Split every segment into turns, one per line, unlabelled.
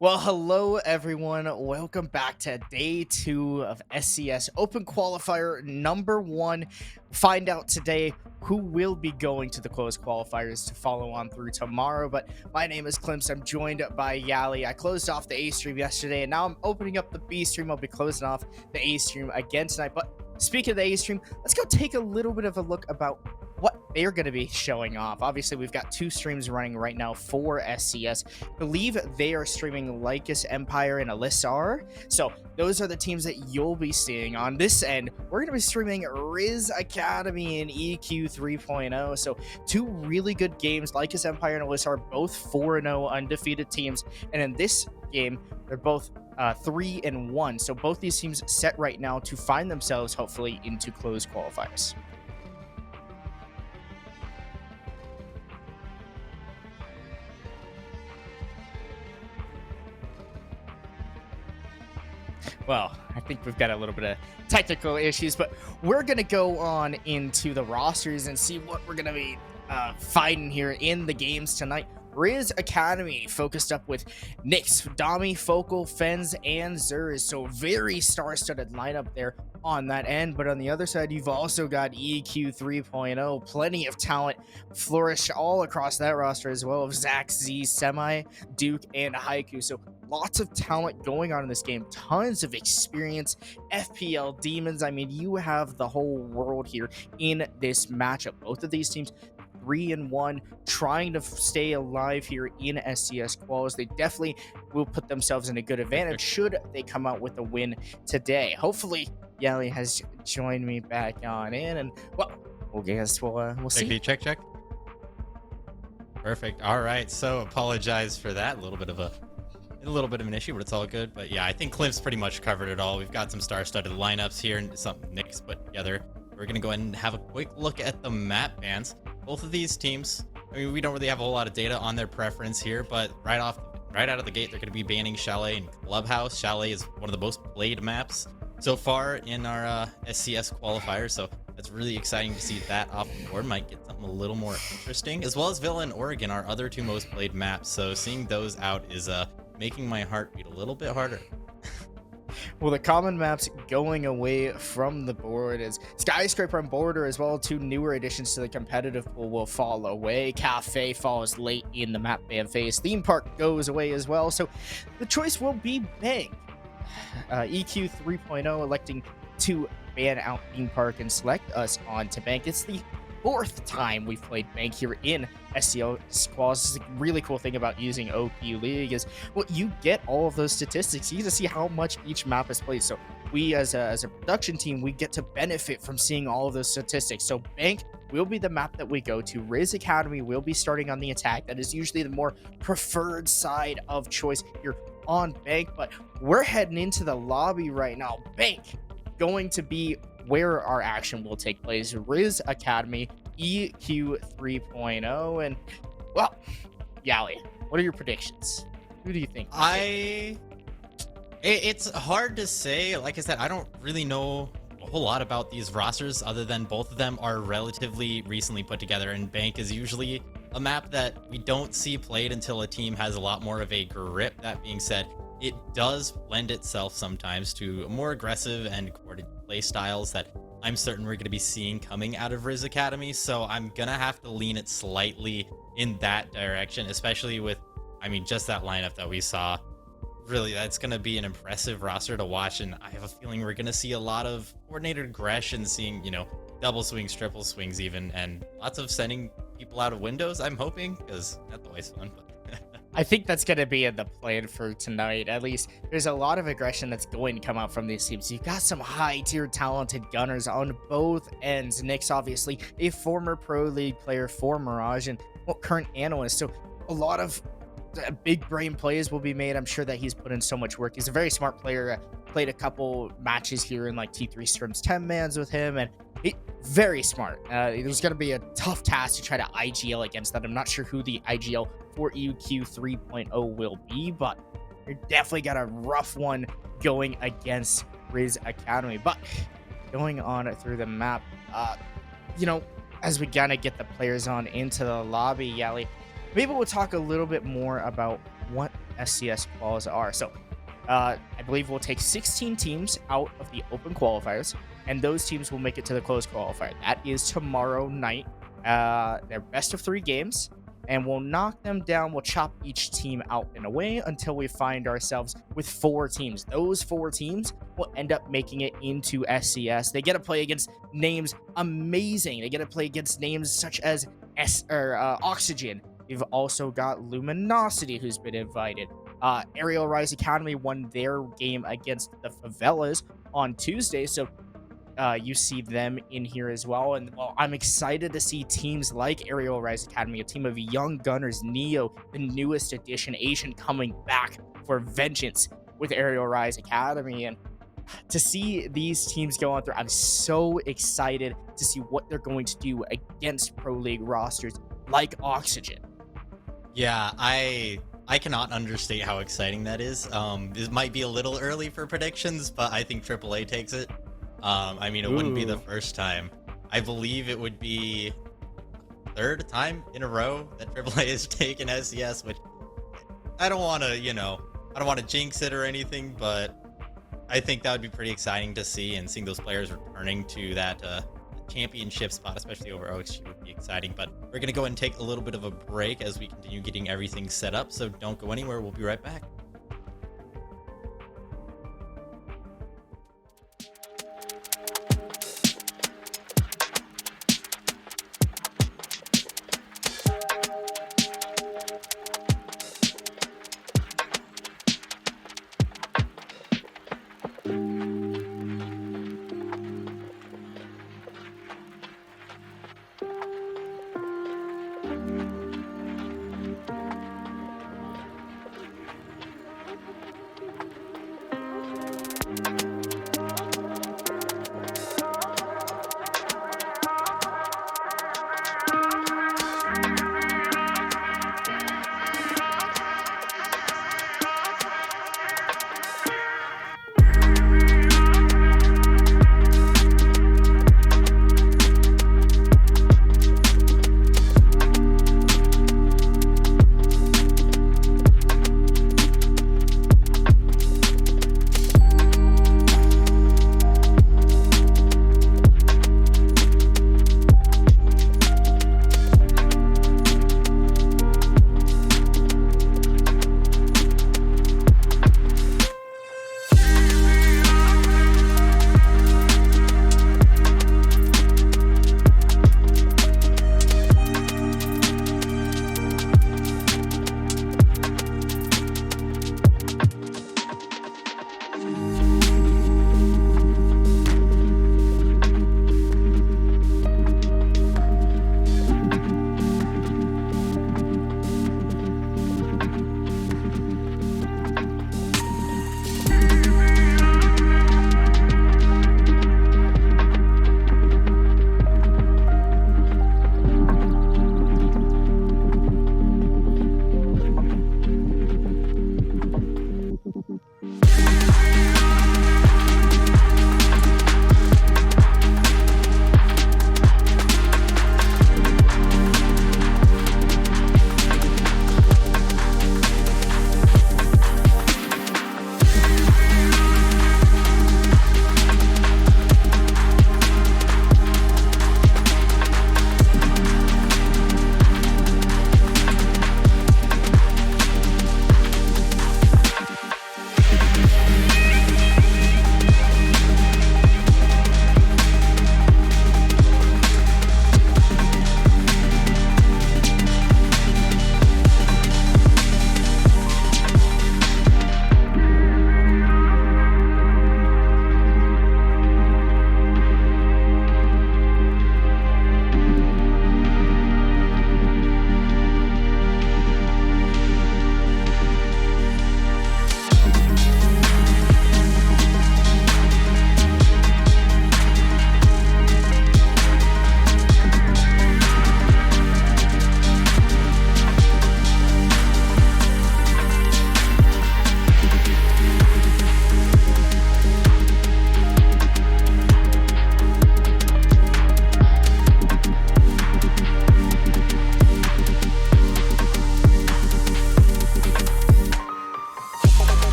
Well, hello everyone. Welcome back to day 2 of SCS Open Qualifier number 1. Find out today who will be going to the closed qualifiers to follow on through tomorrow. But my name is Klims. I'm joined by Yali. I closed off the A stream yesterday, and now I'm opening up the B stream. I'll be closing off the A stream again tonight. But speaking of the A stream, let's go take a little bit of a look about what they're going to be showing off. Obviously, we've got 2 streams running right now for SCS. Believe they are streaming Lycus Empire and Alisar. So those are the teams that you'll be seeing. On this end, we're going to be streaming Rizz Academy and EQ 3.0. So 2 really good games. Lycus Empire and Alisar, both 4-0 undefeated teams. And in this game, they're both 3-1. So both these teams set right now to find themselves, hopefully, into closed qualifiers. Well, I think we've got a little bit of technical issues, but we're going to go on into the rosters and see what we're going to be fighting here in the games tonight. Rizz Academy focused up with Nyx, Dami, Focal, Fens, and Rizz. So very star-studded lineup there on that end. But on the other side, you've also got EQ 3.0. Plenty of talent flourish all across that roster as well of Zach, Z, Semi, Duke, and Haiku. So lots of talent going on in this game. Tons of experience. FPL Demons. I mean, you have the whole world here in this matchup. Both of these teams 3-1, trying to stay alive here in SCS quals. They definitely will put themselves in a good advantage should they come out with a win today. Hopefully, Yali has joined me back on in, and well, guess we'll see.
Check. Perfect. All right. So apologize for that. A little bit of an issue, but it's all good. But yeah, I think Cliff's pretty much covered it all. We've got some star-studded lineups here and some Nyx put together. We're gonna go ahead and have a quick look at the map bans. Both of these teams, I mean, we don't really have a whole lot of data on their preference here, but right out of the gate, they're going to be banning Chalet and Clubhouse. Chalet is one of the most played maps so far in our SCS qualifier, so that's really exciting to see that off the board. Might get something a little more interesting, as well as Villa and Oregon, our other 2 most played maps. So seeing those out is making my heart beat a little bit harder.
Well, the common maps going away from the board is Skyscraper and Border, as well. 2 newer additions to the competitive pool will fall away. Cafe falls late in the map ban phase. Theme Park goes away as well. So the choice will be Bank. EQ 3.0 electing to ban out Theme Park and select us on to Bank. It's the 4th time we've played Bank here in SCO Squads. This is a really cool thing about using OP League is, well, you get all of those statistics. You get to see how much each map is played. So we as a production team, we get to benefit from seeing all of those statistics. So Bank will be the map that we go to. Rizz Academy will be starting on the attack. That is usually the more preferred side of choice here on Bank, but we're heading into the lobby right now. Bank going to be where our action will take place. Rizz Academy, EQ 3.0, and well, Yali, what are your predictions? Who do you think?
It's hard to say. Like I said, I don't really know a whole lot about these rosters other than both of them are relatively recently put together, and Bank is usually a map that we don't see played until a team has a lot more of a grip. That being said, it does lend itself sometimes to more aggressive and coordinated play styles that I'm certain we're going to be seeing coming out of Rizz Academy. So I'm going to have to lean it slightly in that direction, especially with, I mean, just that lineup that we saw. Really, that's going to be an impressive roster to watch. And I have a feeling we're going to see a lot of coordinated aggression, seeing, double swings, triple swings even, and lots of sending people out of windows, I'm hoping, because that's always fun.
I think that's going to be in the plan for tonight. At least there's a lot of aggression that's going to come out from these teams. You've got some high-tier talented gunners on both ends. Nyx, obviously, a former Pro League player for Mirage and current analyst. So a lot of big brain plays will be made. I'm sure that he's put in so much work. He's a very smart player. Played a couple matches here in like T3 Scrims 10-mans with him, and very smart. It was going to be a tough task to try to IGL against that. I'm not sure who the IGL for EQ 3.0 will be, but you definitely got a rough one going against Rizz Academy. But going on through the map, as we kind of get the players on into the lobby, Yali, maybe we'll talk a little bit more about what SCS quals are. So, I believe we'll take 16 teams out of the open qualifiers, and those teams will make it to the closed qualifier. That is tomorrow night. They're best of 3 games, and we'll knock them down. We'll chop each team out in a way until we find ourselves with 4 teams. Those 4 teams will end up making it into SCS. They get to play against names amazing. They get to play against names such as Oxygen. You've also got Luminosity, who's been invited. Aerial Rise Academy won their game against the Favelas on Tuesday, so you see them in here as well. And well, I'm excited to see teams like Aerial Rise Academy, a team of young gunners, Neo, the newest addition, Asian, coming back for vengeance with Aerial Rise Academy. And to see these teams go on through, I'm so excited to see what they're going to do against Pro League rosters like Oxygen.
Yeah, I cannot understate how exciting that is. This might be a little early for predictions, but I think AAA takes it. I mean, it wouldn't be the first time. I believe it would be third time in a row that AAA has taken SCS, which I don't want to, I don't want to jinx it or anything, but I think that would be pretty exciting to see, and seeing those players returning to that championship spot, especially over OXG, would be exciting. But we're going to go ahead and take a little bit of a break as we continue getting everything set up, so don't go anywhere. We'll be right back.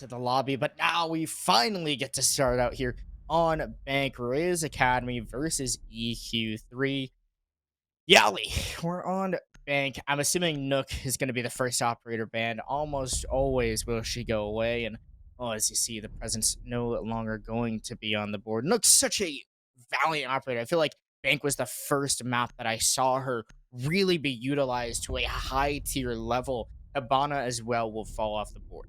into the lobby, but now we finally get to start out here on Bank Rizz Academy versus EQ3. Yali, we're on Bank. I'm assuming Nook is going to be the first operator banned. Almost always will she go away. And, oh, as you see, the presence no longer going to be on the board. Nook's such a valiant operator. I feel like Bank was the first map that I saw her really be utilized to a high tier level. Habana as well will fall off the board.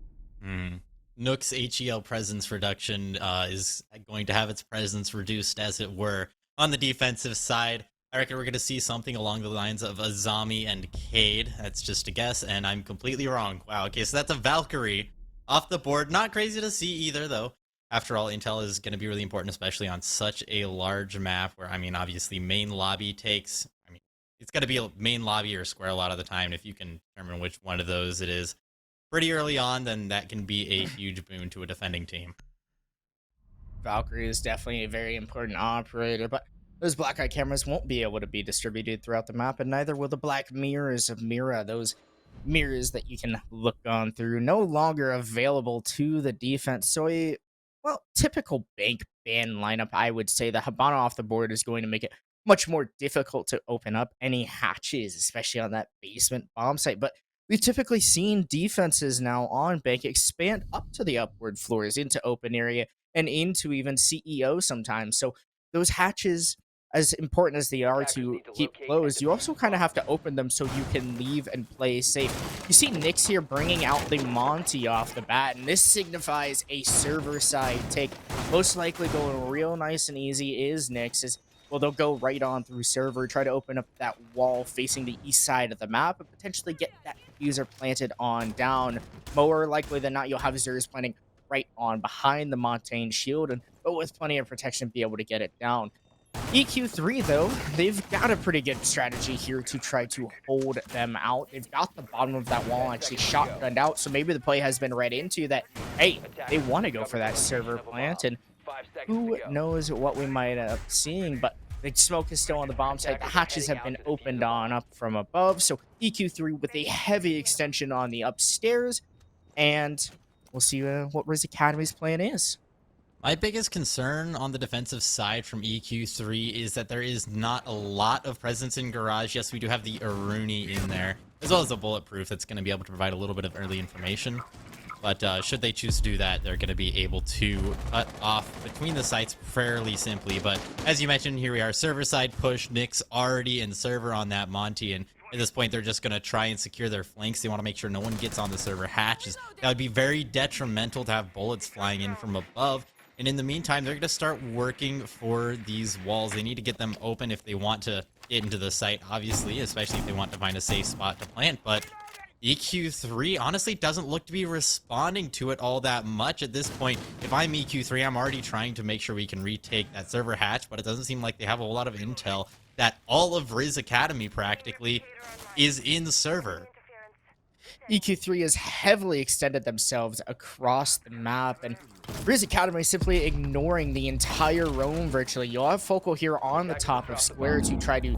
Nook's HEL presence reduction is going to have its presence reduced, as it were. On the defensive side, I reckon we're going to see something along the lines of Azami and Cade. That's just a guess, and I'm completely wrong. Wow, okay, so that's a Valkyrie off the board. Not crazy to see either, though. After all, intel is going to be really important, especially on such a large map where, I mean, obviously main lobby takes... I mean, it's going to be a main lobby or square a lot of the time. If you can determine which one of those it is pretty early on, then that can be a huge boon to a defending team.
Valkyrie is definitely a very important operator, but those black eye cameras won't be able to be distributed throughout the map, and neither will the black mirrors of Mira, those mirrors that you can look on through, no longer available to the defense. So a, well, typical Bank ban lineup, I would say. The Habana off the board is going to make it much more difficult to open up any hatches, especially on that basement bomb site. But we've typically seen defenses now on Bank expand up to the upward floors into open area and into even CEO sometimes. So those hatches, as important as they are to keep closed, you also kind of have to open them so you can leave and play safe. You see Nyx here bringing out the Monty off the bat, and this signifies a server side take. Most likely going real nice and easy is Nyx. Well, they'll go right on through server, try to open up that wall facing the east side of the map, and potentially get that user planted on down. More likely than not, you'll have Zers planting right on behind the Montaigne shield, and but with plenty of protection, be able to get it down. EQ3, though, they've got a pretty good strategy here to try to hold them out. They've got the bottom of that wall actually shotgunned out, so maybe the play has been read into that, hey, they want to go for that server plant, and who knows what we might end up seeing, but the smoke is still on the bomb site. The hatches have been opened on up from above, so EQ3 with a heavy extension on the upstairs, and we'll see what Rizz Academy's plan is.
My biggest concern on the defensive side from EQ3 is that there is not a lot of presence in garage. Yes, we do have the Aruni in there, as well as the bulletproof that's going to be able to provide a little bit of early information. But should they choose to do that, they're going to be able to cut off between the sites fairly simply. But as you mentioned, here we are, server side push. Nyx already in server on that Monty, and at this point, they're just going to try and secure their flanks. They want to make sure no one gets on the server hatches. That would be very detrimental to have bullets flying in from above. And in the meantime, they're going to start working for these walls. They need to get them open if they want to get into the site, obviously, especially if they want to find a safe spot to plant. But EQ3 honestly doesn't look to be responding to it all that much at this point. If I'm EQ3, I'm already trying to make sure we can retake that server hatch, but it doesn't seem like they have a whole lot of intel that all of Rizz Academy practically is in the server.
EQ3 has heavily extended themselves across the map, and Rizz Academy simply ignoring the entire roam virtually. You'll have Focal here on the top of square to try to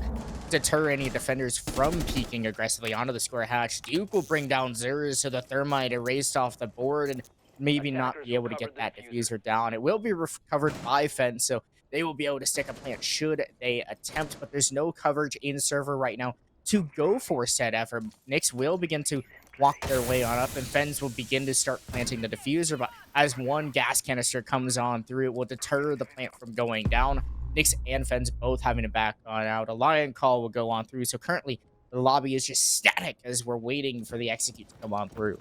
deter any defenders from peeking aggressively onto the square hatch. Duke will bring down Zers, so the thermite erased off the board and maybe not be able to get that diffuser down. It will be recovered by Fence, so they will be able to stick a plant should they attempt, but there's no coverage in server right now to go for said effort. Nyx will begin to walk their way on up, and Fens will begin to start planting the diffuser, but as one gas canister comes on through, it will deter the plant from going down. Nyx and Fens both having to back on out. A lion call will go on through, so currently the lobby is just static as we're waiting for the execute to come on through.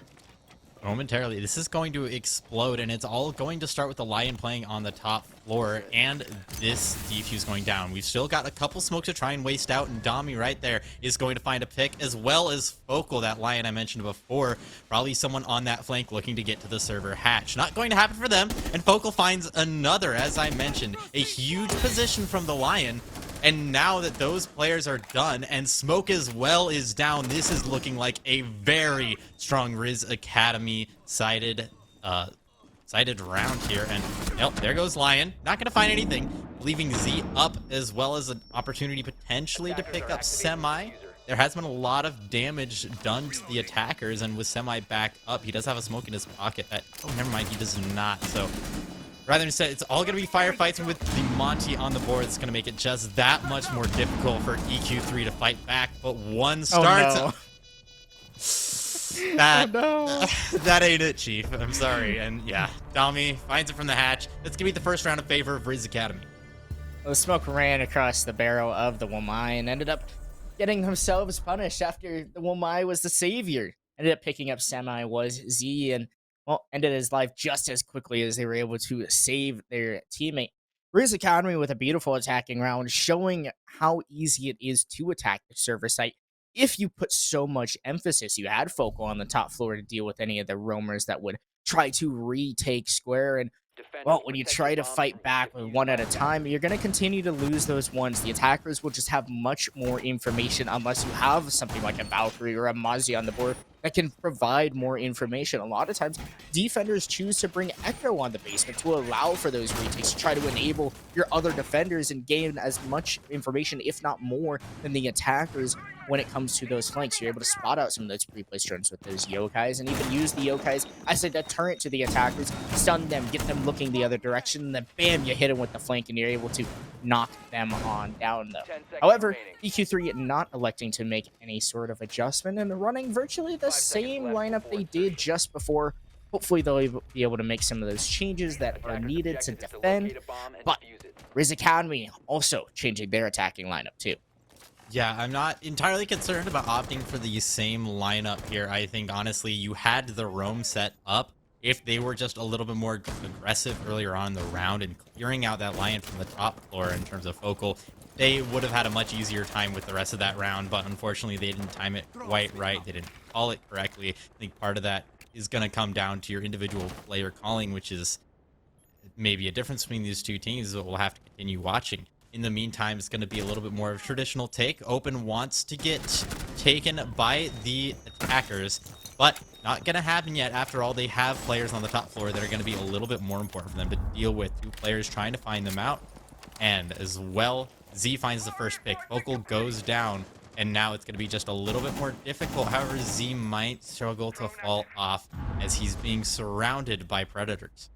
Momentarily, this is going to explode, and it's all going to start with the lion playing on the top floor, and this defuse going down. We've still got a couple smoke to try and waste out, and Dami right there is going to find a pick, as well as Focal, that lion I mentioned before. Probably someone on that flank looking to get to the server hatch. Not going to happen for them, and Focal finds another, as I mentioned, a huge position from the lion. And now that those players are done and smoke as well is down, this is looking like a very strong Rizz Academy sided round here. And yep, there goes Lion. Not going to find anything. Leaving Z up, as well as an opportunity potentially to pick up Semi. there has been a lot of damage done to the attackers, and with Semi back up, he does have a smoke in his pocket that, oh, never mind, he does not. So rather instead, it's all going to be firefights, and with the Monty on the board, it's going to make it just that much more difficult for EQ3 to fight back. But one starts.
Oh, no.
That,
Oh, no.
that ain't it, Chief. I'm sorry. And yeah, Dami finds it from the hatch. That's going to be the first round in favor of Rizz Academy.
The smoke ran across the barrel of the Womai and ended up getting themselves punished after the Womai was the savior. Ended up picking up Semi was Z, and well, ended his life just as quickly as they were able to save their teammate. Rizz Academy with a beautiful attacking round, showing how easy it is to attack the server site if you put so much emphasis. You had Focal on the top floor to deal with any of the roamers that would try to retake square, and well, when you try to fight back with one at a time, you're going to continue to lose those ones. The attackers will just have much more information unless you have something like a Valkyrie or a Mazi on the board that can provide more information. A lot of times, defenders choose to bring Echo on the basement to allow for those retakes, to try to enable your other defenders and gain as much information, if not more, than the attackers when it comes to those flanks. You're able to spot out some of those pre-placed drones with those yokais, and even use the yokais as a deterrent to the attackers, stun them, get them looking the other direction, and then bam, you hit them with the flank, and you're able to knock them on down, though. However, EQ3 not electing to make any sort of adjustment and running virtually the same lineup they did just before. Hopefully, they'll be able to make some of those changes that are needed to defend. But Rizz Academy also changing their attacking lineup, too.
Yeah, I'm not entirely concerned about opting for the same lineup here. I think, honestly, you had the roam set up. If they were just a little bit more aggressive earlier on in the round and clearing out that lion from the top floor in terms of Focal, they would have had a much easier time with the rest of that round, but unfortunately they didn't time it quite right. They didn't call it correctly. I think part of that is going to come down to your individual player calling, which is maybe a difference between these two teams that we'll have to continue watching. In the meantime, it's going to be a little bit more of a traditional take. Open wants to get taken by the attackers, but not going to happen yet. After all, they have players on the top floor that are going to be a little bit more important for them to deal with. Two players trying to find them out. And as well, Z finds the first pick. Focal goes down, and now it's going to be just a little bit more difficult. However, Z might struggle to fall off as he's being surrounded by predators.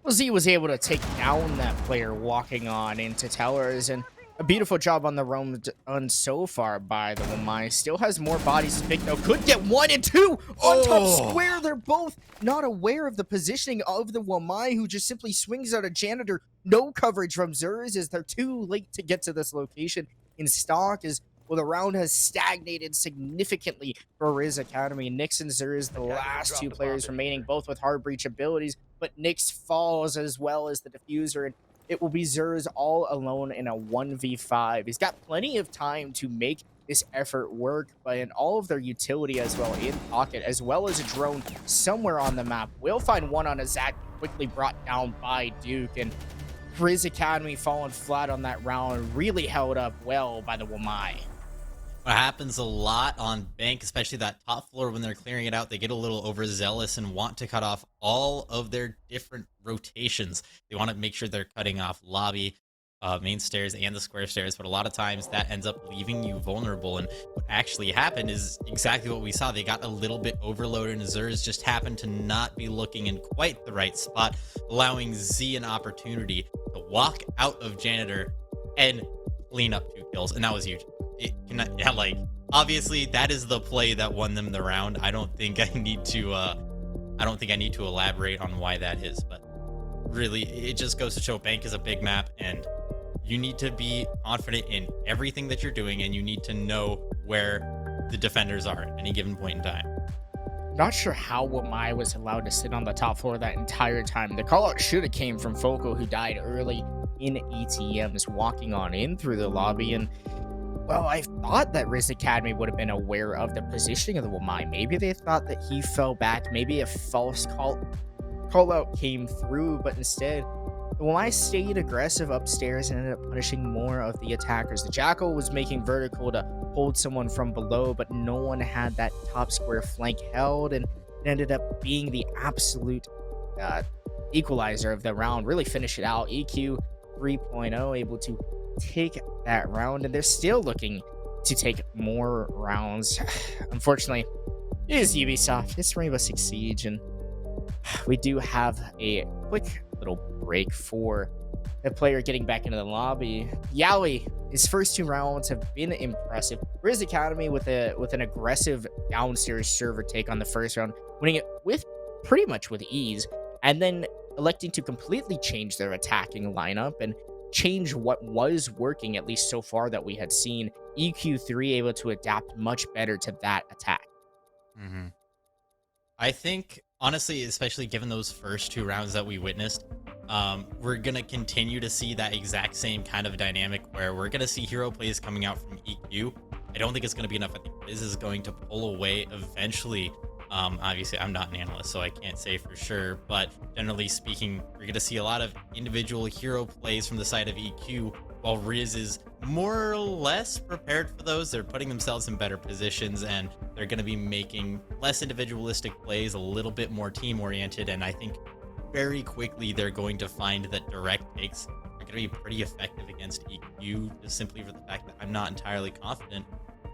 Well, Z was able to take down that player walking on into towers, and a beautiful job on the roam done so far by the Womai. Still has more bodies to pick, though. Could get 1 and 2 on top square. They're both not aware of the positioning of the Womai, who just simply swings out a janitor. No coverage from Rizz as they're too late to get to this location in stock. As well, the round has stagnated significantly for Rizz Academy. Nyx and Rizz, the last two players remaining, both with hard breach abilities, but Nyx falls as well as the diffuser, and it will be Rizz all alone in a 1v5. He's got plenty of time to make this effort work, but in all of their utility as well in pocket, as well as a drone somewhere on the map. We'll find one on a Zach, quickly brought down by Duke, and Rizz Academy falling flat on that round, really held up well by the Womai.
What happens a lot on Bank, especially that top floor, when they're clearing it out, they get a little overzealous and want to cut off all of their different rotations. They want to make sure they're cutting off lobby, main stairs, and the square stairs, but a lot of times that ends up leaving you vulnerable. And what actually happened is exactly what we saw. They got a little bit overloaded, and Rizz just happened to not be looking in quite the right spot, allowing Z an opportunity to walk out of Janitor and clean up 2 kills, and that was huge. Obviously that is the play that won them the round. I don't think I need to elaborate on why that is, but really it just goes to show Bank is a big map, and you need to be confident in everything that you're doing, and you need to know where the defenders are at any given point in time.
Not sure how Womai was allowed to sit on the top floor that entire time. The call out should have came from Focal, who died early in ATMs, walking on in through the lobby. And well, I thought that Rizz Academy would have been aware of the positioning of the Womai. Maybe they thought that he fell back. Maybe a false call out came through, but instead, the Womai stayed aggressive upstairs and ended up punishing more of the attackers. The Jackal was making vertical to hold someone from below, but no one had that top square flank held, and it ended up being the absolute equalizer of the round. Really finish it out. EQ 3.0 able to take that round, and they're still looking to take more rounds. Unfortunately, it is Ubisoft. It's Rainbow Six Siege, and we do have a quick little break for a player getting back into the lobby. Yaoi, his first 2 rounds have been impressive. Rizz Academy with an aggressive downstairs server take on the first round, winning it with pretty much with ease, and then electing to completely change their attacking lineup and change what was working, at least so far that we had seen. EQ3 able to adapt much better to that attack.
Mm-hmm. I think, honestly, especially given those first 2 rounds that we witnessed, we're going to continue to see that exact same kind of dynamic where we're going to see hero plays coming out from EQ. I don't think it's going to be enough. I think Rizz is going to pull away eventually. Obviously, I'm not an analyst, so I can't say for sure. But generally speaking, we're going to see a lot of individual hero plays from the side of EQ, while Rizz is more or less prepared for those. They're putting themselves in better positions, and they're going to be making less individualistic plays, a little bit more team-oriented. And I think very quickly they're going to find that direct takes are going to be pretty effective against EQ, just simply for the fact that I'm not entirely confident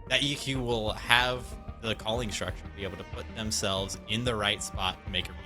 that EQ will have the calling structure to be able to put themselves in the right spot to make a replay.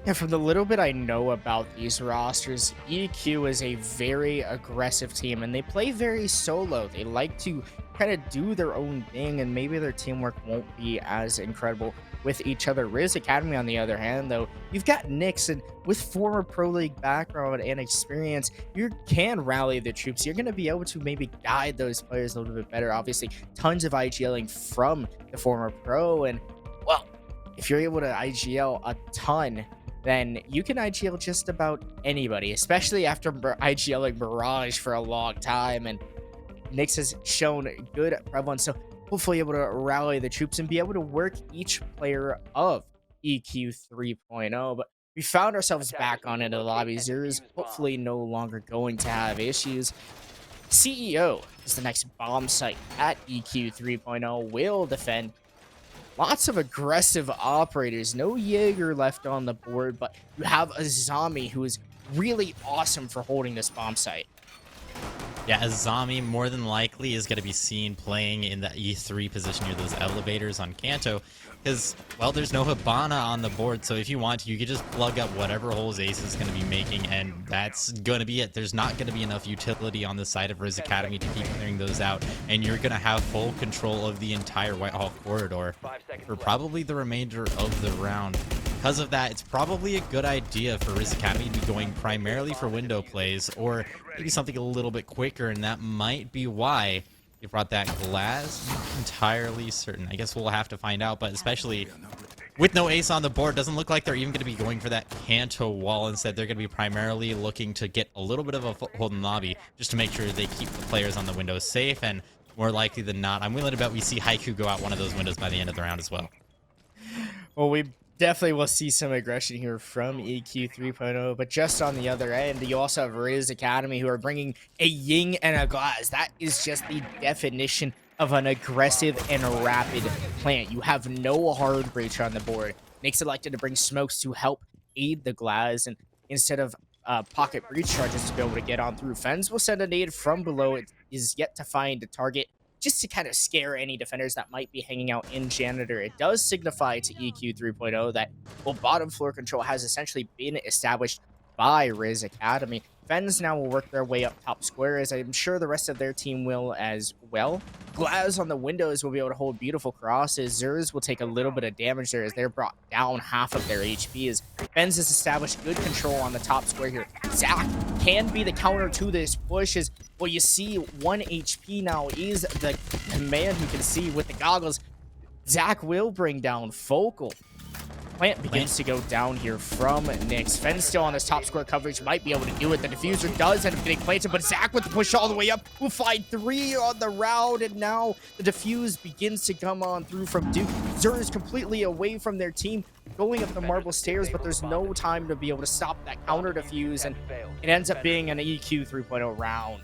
Yeah, from the little bit I know about these rosters, EQ is a very aggressive team, and they play very solo. They like to kind of do their own thing, and maybe their teamwork won't be as incredible with each other. Rizz Academy, on the other hand, though, you've got Nyx, and with former Pro League background and experience, you can rally the troops. You're going to be able to maybe guide those players a little bit better. Obviously, tons of IGLing from the former pro, and, well, if you're able to IGL a ton, then you can IGL just about anybody, especially after IGLing Mirage for a long time. And Nyx has shown good prevalence, so hopefully able to rally the troops and be able to work each player of EQ 3.0. But we found ourselves back on into the lobby. Zer is hopefully no longer going to have issues. CEO is the next bomb site at EQ 3.0. Will defend. Lots of aggressive operators. No Jaeger left on the board, but you have a zombie who is really awesome for holding this bomb site.
Yeah, a zombie more than likely is going to be seen playing in the E3 position near those elevators on Kanto, because, well, there's no Hibana on the board, so if you want to, you could just plug up whatever holes Ace is going to be making, and that's going to be it. There's not going to be enough utility on the side of Rizz Academy to keep clearing those out, and you're going to have full control of the entire Whitehall corridor for probably the remainder of the round. Because of that, it's probably a good idea for Rizz Academy to be going primarily for window plays, or maybe something a little bit quicker, and that might be why they brought that glass. Not entirely certain. I guess we'll have to find out, but especially with no ace on the board, doesn't look like they're even going to be going for that Kanto wall. Instead, they're going to be primarily looking to get a little bit of a foothold in the lobby, just to make sure they keep the players on the windows safe, and more likely than not, I'm willing to bet we see Haiku go out one of those windows by the end of the round as well.
Well, we definitely will see some aggression here from EQ 3.0, but just on the other end, you also have Rizz Academy, who are bringing a Ying and a Glass. That is just the definition of an aggressive and rapid plant. You have no hard breach on the board. Nyx elected to bring smokes to help aid the Glass, and instead of pocket breach charges to be able to get on through. Fens will send a nade from below. It is yet to find a target, just to kind of scare any defenders that might be hanging out in Janitor. It does signify to EQ 3.0 that, well, bottom floor control has essentially been established by Rizz Academy. Fens now will work their way up top square, as I'm sure the rest of their team will as well. Glaz on the windows will be able to hold beautiful crosses. Zers will take a little bit of damage there as they're brought down half of their HP, as Fens has established good control on the top square here. Zach can be the counter to this push, as, well, you see 1 HP now is the man who can see with the goggles. Zach will bring down Focal. Plant begins to go down here from Nyx. Fen still on this top square coverage, might be able to do it. The diffuser does end up getting planted, but Zach with the push all the way up will find 3 on the round, and now the diffuse begins to come on through from Duke. Zur is completely away from their team, going up the marble stairs, but there's no time to be able to stop that counter diffuse, and it ends up being an EQ 3.0 round.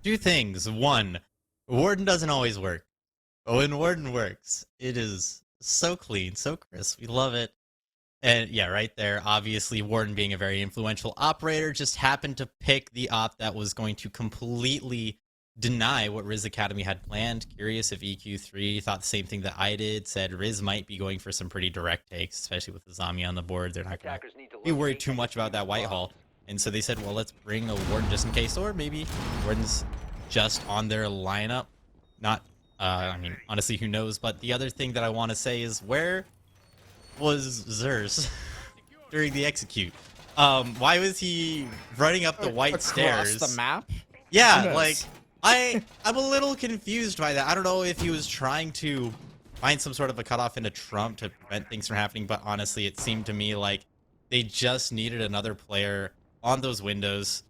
2 things. 1, Warden doesn't always work. But when Warden works, it is so clean, so crisp. We love it. And yeah, right there, obviously, Warden being a very influential operator just happened to pick the op that was going to completely deny what Rizz Academy had planned. Curious if EQ3 thought the same thing that I did, said Rizz might be going for some pretty direct takes, especially with the zombie on the board. They're not going to be worried too much about that Whitehall. And so they said, well, let's bring a Warden just in case, or maybe Warden's just on their lineup. Not, I mean, honestly, who knows? But the other thing that I want to say is, where was Rizz during the execute? Why was he running up the white stairs?
Across the map?
Yeah, like, I'm a little confused by that. I don't know if he was trying to find some sort of a cutoff in a trump to prevent things from happening, but honestly, it seemed to me like they just needed another player on those windows.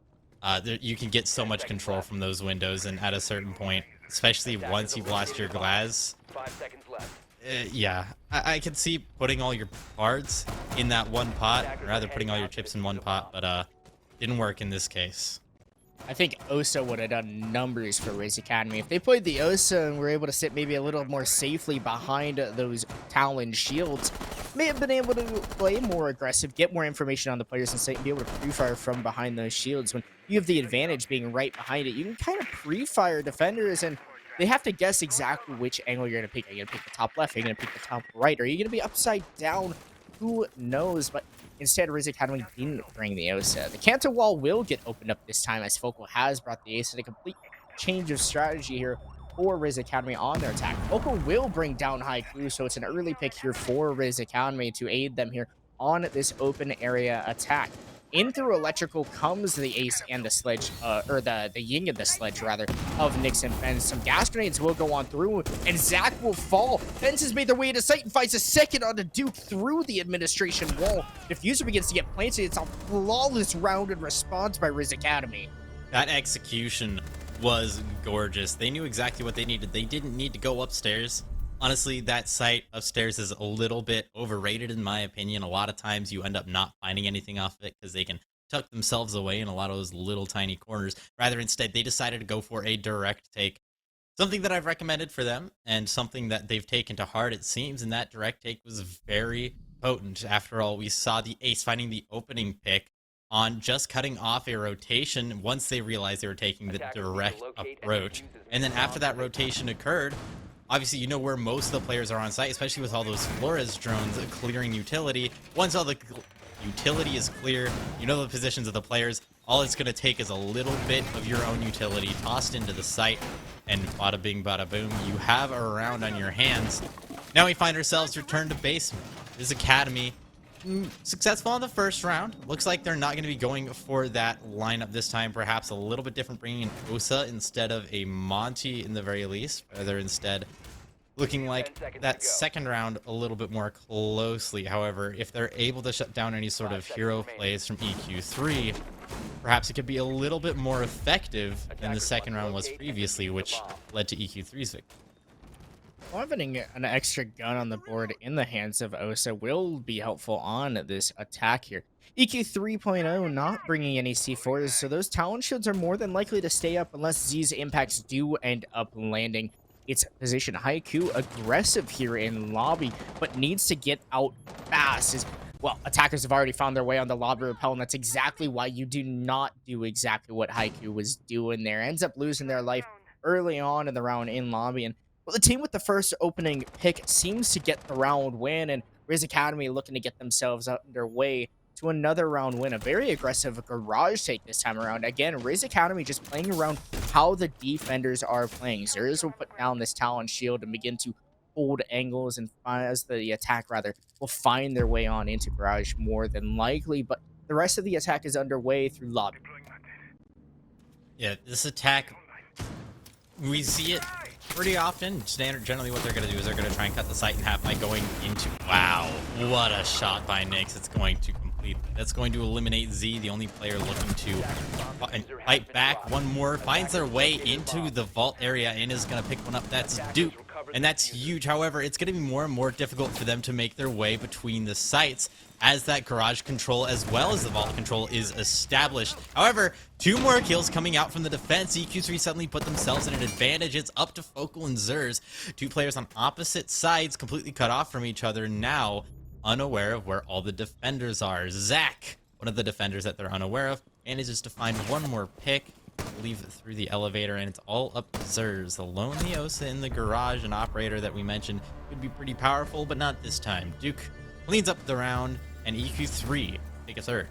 You can get so much control from those windows, and at a certain point, especially once you've lost your glass,
5 seconds left.
yeah, I can see putting all your cards in that one pot, or rather putting all your chips in one pot, but didn't work in this case.
I think Osa would have done numbers for Rizz Academy. If they played the Osa and were able to sit maybe a little more safely behind those Talon shields, may have been able to play more aggressive, get more information on the players, and be able to pre-fire from behind those shields. When you have the advantage being right behind it, you can kind of pre-fire defenders, and they have to guess exactly which angle you're going to pick. Are you going to pick the top left? Are you going to pick the top right? Are you going to be upside down? Who knows? But instead, Rizz Academy didn't bring the Osa. The Canto wall will get opened up this time, as Focal has brought the Ace, and a complete change of strategy here for Rizz Academy on their attack. Focal will bring down Haiku, so it's an early pick here for Rizz Academy to aid them here on this open area attack. In through electrical comes the Ace and the sledge, or the Ying and the sledge, rather, of Nixon. And some gas grenades will go on through, and Zach will fall. Fence has made their way into sight and finds a second on the Duke through the administration wall. Diffuser begins to get planted. It's a flawless round in response by Rizz Academy.
That execution was gorgeous. They knew exactly what they needed. They didn't need to go upstairs. Honestly, that site upstairs is a little bit overrated in my opinion. A lot of times you end up not finding anything off of it because they can tuck themselves away in a lot of those little tiny corners. Rather, instead, they decided to go for a direct take. Something that I've recommended for them, and something that they've taken to heart, it seems, and that direct take was very potent. After all, we saw the Ace finding the opening pick on just cutting off a rotation once they realized they were taking the direct approach. And then after that rotation occurred, obviously, you know where most of the players are on site, especially with all those Flores drones clearing utility. Once all the utility is clear, you know the positions of the players. All it's going to take is a little bit of your own utility tossed into the site, and bada bing, bada boom, you have a round on your hands. Now we find ourselves returned to basement. Rizz Academy successful in the first round. Looks like they're not going to be going for that lineup this time. Perhaps a little bit different, bringing in Osa instead of a Monty in the very least. They're instead looking like that second round a little bit more closely. However, if they're able to shut down any sort of hero plays from EQ3, perhaps it could be a little bit more effective than the second round was previously, which led to EQ3's victory.
Well, having an extra gun on the board in the hands of Osa will be helpful on this attack here. EQ 3.0 not bringing any C4s, so those Talon shields are more than likely to stay up unless Z's impacts do end up landing its position. Haiku aggressive here in lobby, but needs to get out fast. Well, attackers have already found their way on the lobby repel, and that's exactly why you do not do exactly what Haiku was doing there. Ends up losing their life early on in the round in lobby, and well, the team with the first opening pick seems to get the round win, and Rizz Academy looking to get themselves underway to another round win. A very aggressive garage take this time around. Again, Rizz Academy just playing around how the defenders are playing. Rizz will put down this Talon shield and begin to hold angles, and as the attack, rather, will find their way on into garage more than likely, but the rest of the attack is underway through lobby.
Yeah, this attack, we see it pretty often. Generally what they're going to do is they're going to try and cut the site in half by going into... Wow, what a shot by Nyx. It's going to complete... That's going to eliminate Z, the only player looking to fight back. One more finds their way into the vault area and is going to pick one up. That's Duke, and that's huge. However, it's going to be more and more difficult for them to make their way between the sites as that garage control as well as the vault control is established. However, two more kills coming out from the defense. EQ3 suddenly put themselves in an advantage. It's up to Focal and Rizz. Two players on opposite sides, completely cut off from each other, now unaware of where all the defenders are. Zach, one of the defenders that they're unaware of, manages to find one more pick. believe, through the elevator, and it's all up to Rizz. The lone Neosa in the garage, an operator that we mentioned could be pretty powerful, but not this time. Duke cleans up the round, and EQ3 take a third.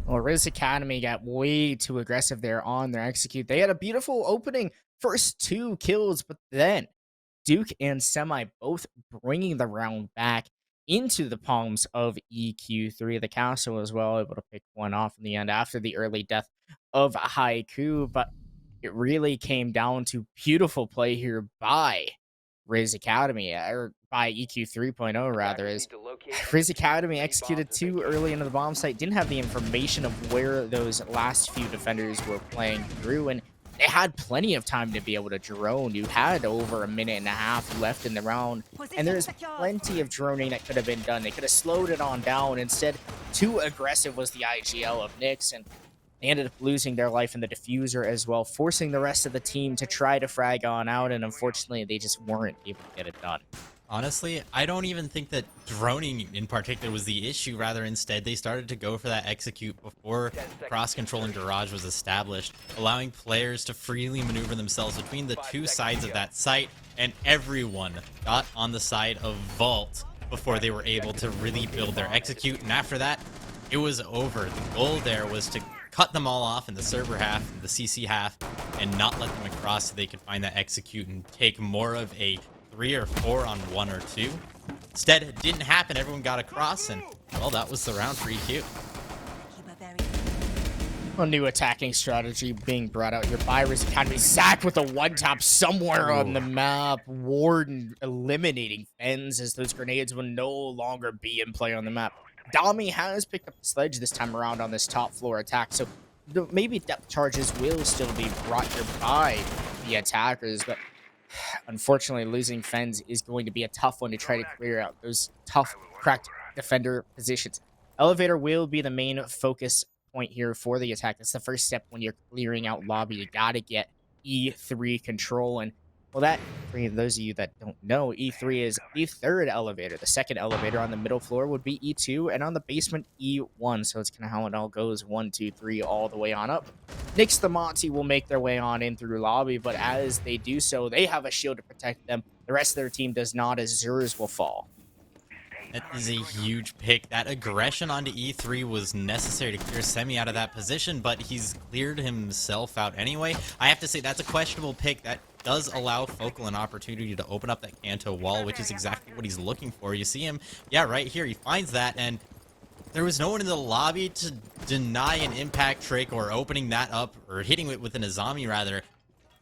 Well, Rizz Academy got way too aggressive there on their execute. They had a beautiful opening first 2 kills, but then Duke and Semi both bringing the round back into the palms of EQ3. The castle was well able to pick one off in the end after the early death of Haiku, but it really came down to beautiful play here by Rizz Academy, or by EQ 3.0 rather, is Rizz Academy executed too early into the bomb site, didn't have the information of where those last few defenders were playing through, and they had plenty of time to be able to drone. You had over a minute and a half left in the round, and there's plenty of droning that could have been done. They could have slowed it on down. Instead, too aggressive was the IGL of Nyx, and they ended up losing their life in the diffuser as well, forcing the rest of the team to try to frag on out, and unfortunately, they just weren't able to get it done.
Honestly, I don't even think that droning in particular was the issue. Rather, instead, they started to go for that execute before cross-control and garage was established, allowing players to freely maneuver themselves between the 2 sides of that site, and everyone got on the side of Vault before they were able to really build their execute, and after that, it was over. The goal there was to cut them all off in the server half, the CC half, and not let them across so they could find that execute and take more of a 3 or 4 on 1 or 2. Instead, it didn't happen. Everyone got across, and, well, that was the round for EQ.
A new attacking strategy being brought out here by Rizz Academy. Zach with a one-tap somewhere on the map. Warden eliminating Fens as those grenades will no longer be in play on the map. Dami has picked up the sledge this time around on this top floor attack, so maybe depth charges will still be brought here by the attackers, but unfortunately losing Fens is going to be a tough one to try to clear out those tough, cracked defender positions. Elevator will be the main focus point here for the attack. That's the first step when you're clearing out lobby. You gotta get E3 control, and well, that, for those of you that don't know, E3 is the 3rd elevator. The 2nd elevator on the middle floor would be E2, and on the basement, E1. So it's kind of how it all goes, 1, 2, 3, all the way on up. Nyx the Monty will make their way on in through lobby, but as they do so, they have a shield to protect them. The rest of their team does not, as Rizz will fall.
That is a huge pick. That aggression onto E3 was necessary to clear Semi out of that position, but he's cleared himself out anyway. I have to say that's a questionable pick. That does allow Focal an opportunity to open up that Kanto wall, which is exactly what he's looking for. You see him, yeah, right here. He finds that, and there was no one in the lobby to deny an impact trick or opening that up or hitting it with an Azami, rather.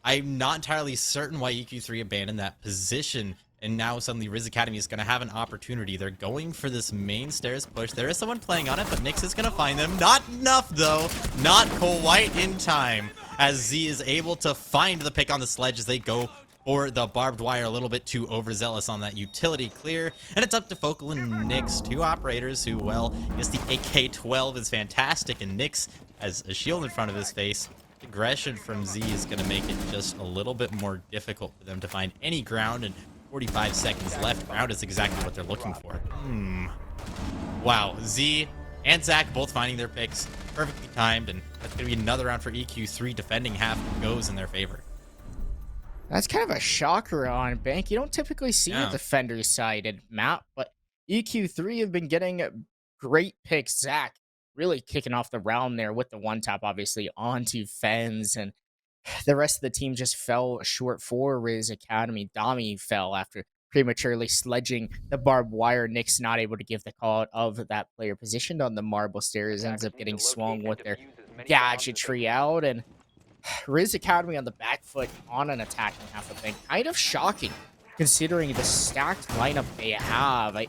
I'm not entirely certain why EQ3 abandoned that position. And now suddenly Rizz Academy is going to have an opportunity. They're going for this main stairs push. There is someone playing on it, but Nyx is going to find them. Not enough, though. Not quite in time, as Z is able to find the pick on the sledge as they go for the barbed wire. A little bit too overzealous on that utility clear. And it's up to Focal and Nyx, 2 operators who, well, I guess the AK-12 is fantastic, and Nyx has a shield in front of his face. Aggression from Z is going to make it just a little bit more difficult for them to find any ground, and 45 seconds left. Ground is exactly what they're looking for. Wow, Z and Zach both finding their picks perfectly timed, and that's going to be another round for EQ3. Defending half goes in their favor.
That's kind of a shocker on Bank. You don't typically see a defender-sided map, but EQ3 have been getting great picks. Zach really kicking off the round there with the one-tap, obviously, onto Fens, and the rest of the team just fell short for Rizz Academy. Dami fell after prematurely sledging the barbed wire. Nyx not able to give the call out of that player positioned on the marble stairs. Ends up getting swung with their gadgetry out. And Rizz Academy on the back foot on an attacking half of Bank. Kind of shocking considering the stacked lineup they have. I'm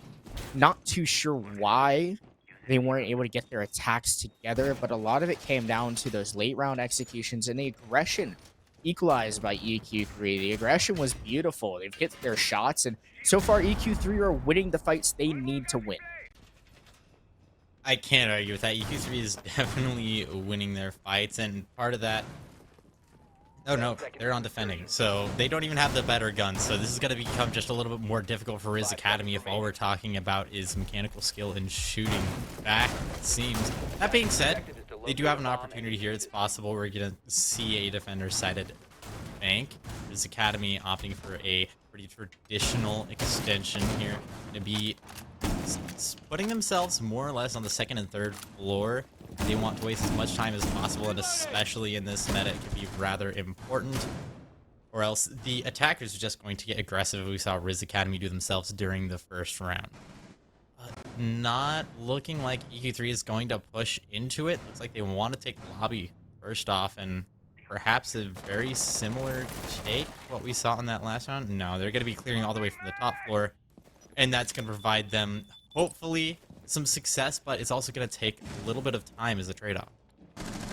not too sure why they weren't able to get their attacks together, but a lot of it came down to those late round executions and the aggression equalized by EQ3. The aggression was beautiful. They've hit their shots, and so far EQ3 are winning the fights they need to win.
I can't argue with that. EQ3 is definitely winning their fights, and part of that... Oh no, they're on defending, so they don't even have the better guns, so this is going to become just a little bit more difficult for Rizz Academy if all we're talking about is mechanical skill and shooting back, it seems. That being said, they do have an opportunity here. It's possible we're gonna see a defender-sided bank. Rizz Academy opting for a pretty traditional extension here. Gonna be putting themselves more or less on the second and third floor. They want to waste as much time as possible, and especially in this meta, it can be rather important. Or else the attackers are just going to get aggressive. We saw Rizz Academy do themselves during the first round. Not looking like EQ3 is going to push into it. Looks like they want to take the lobby first off, and perhaps a very similar take to what we saw in that last round. No, they're going to be clearing all the way from the top floor, and that's going to provide them, hopefully, some success, but it's also going to take a little bit of time as a trade-off.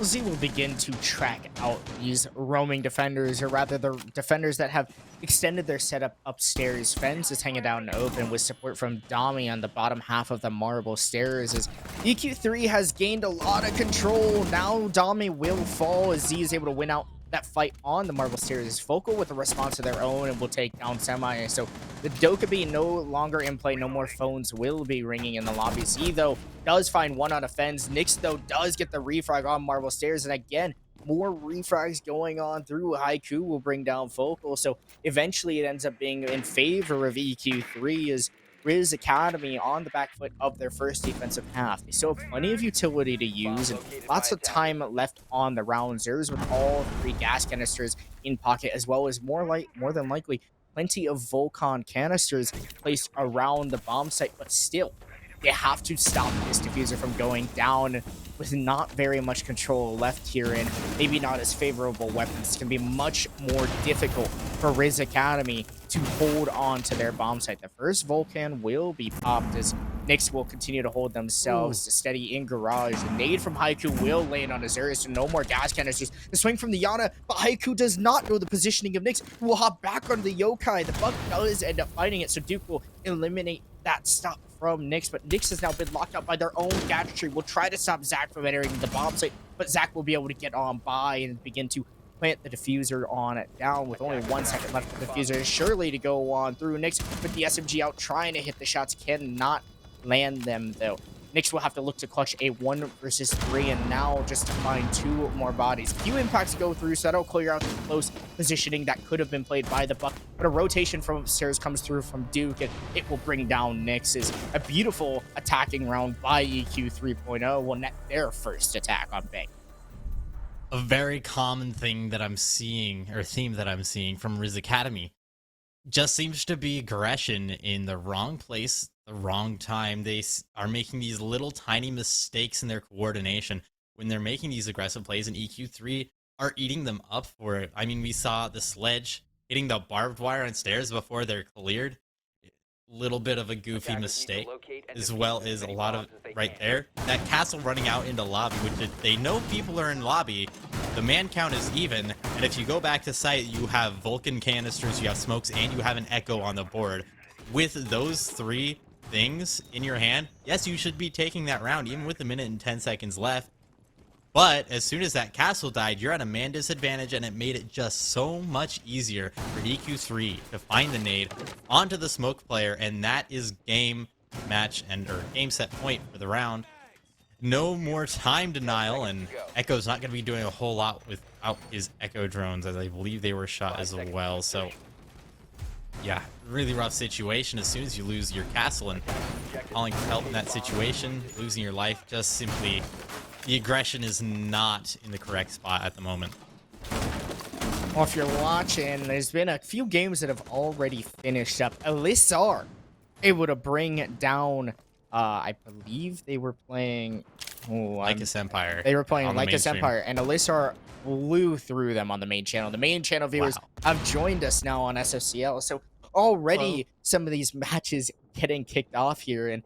Z will begin to track out these roaming defenders, or rather the defenders that have extended their setup upstairs. Fence is hanging down open with support from Dami on the bottom half of the marble stairs, as EQ3 has gained a lot of control. Now Dami will fall as Z is able to win out that fight on the marble stairs. Focal with a response of their own and will take down Semi. So the Dokkaebi no longer in play. No more phones will be ringing in the lobby. Z, though, does find one on a fence. Nyx, though, does get the refrag on marble stairs. And again, more refrags going on through Haiku will bring down Focal. So eventually it ends up being in favor of EQ3 as Rizz Academy on the back foot of their first defensive half. They still have plenty of utility to use and lots of time left on the round. Zeros with all 3 gas canisters in pocket, as well as more than likely plenty of Volcon canisters placed around the bomb site. But still, they have to stop this diffuser from going down with not very much control left here, and maybe not as favorable weapons. It's going to be much more difficult for Rizz Academy to hold on to their bomb site. The first Volcan will be popped as Nyx will continue to hold themselves steady in garage. The nade from Haiku will land on Azarius, so no more gas canisters. The swing from the Yana, but Haiku does not know the positioning of Nyx, who will hop back onto the Yokai. The Buck does end up fighting it, so Duke will eliminate that stop from Nyx, but Nyx has now been locked up by their own gadgetry. Will try to stop Zach from entering the bomb site, but Zach will be able to get on by and begin to plant the diffuser on it down with only 1 second left for the diffuser. Surely to go on through. Nyx with the SMG out, trying to hit the shots, cannot land them though. Nyx will have to look to clutch a 1 versus 3, and now just to find 2 more bodies. Few impacts go through, so that'll clear out the close positioning that could have been played by the Buck. But a rotation from upstairs comes through from Duke, and it will bring down Nyx. Is a beautiful attacking round by EQ 3.0 will net their first attack on Bank.
A very common thing that I'm seeing, or theme that I'm seeing from Rizz Academy, just seems to be aggression in the wrong place, the wrong time. They are making these little tiny mistakes in their coordination when they're making these aggressive plays, and EQ3 are eating them up for it. I mean, we saw the sledge hitting the barbed wire on stairs before they're cleared. Little bit of a goofy mistake, as well as a lot of right there. That castle running out into lobby, which they know people are in lobby. The man count is even, and if you go back to site, you have Vulcan canisters, you have smokes, and you have an echo on the board. With those 3 things in your hand, yes, you should be taking that round, even with a minute and 10 seconds left. But as soon as that castle died, you're at a man disadvantage, and it made it just so much easier for EQ3 to find the nade onto the smoke player, and that is game set point for the round. No more time denial, and Echo's not going to be doing a whole lot without his Echo drones, as I believe they were shot as well. So, yeah, really rough situation. As soon as you lose your castle, and calling for help in that situation, losing your life, just simply, the aggression is not in the correct spot at the moment.
Well, if you're watching, there's been a few games that have already finished up. Elissar able to bring down, I believe they were playing
Lycus Empire.
They were playing Lycus Empire, and Elissar blew through them on the main channel. The main channel viewers have joined us now on SOCL, so already some of these matches getting kicked off here, and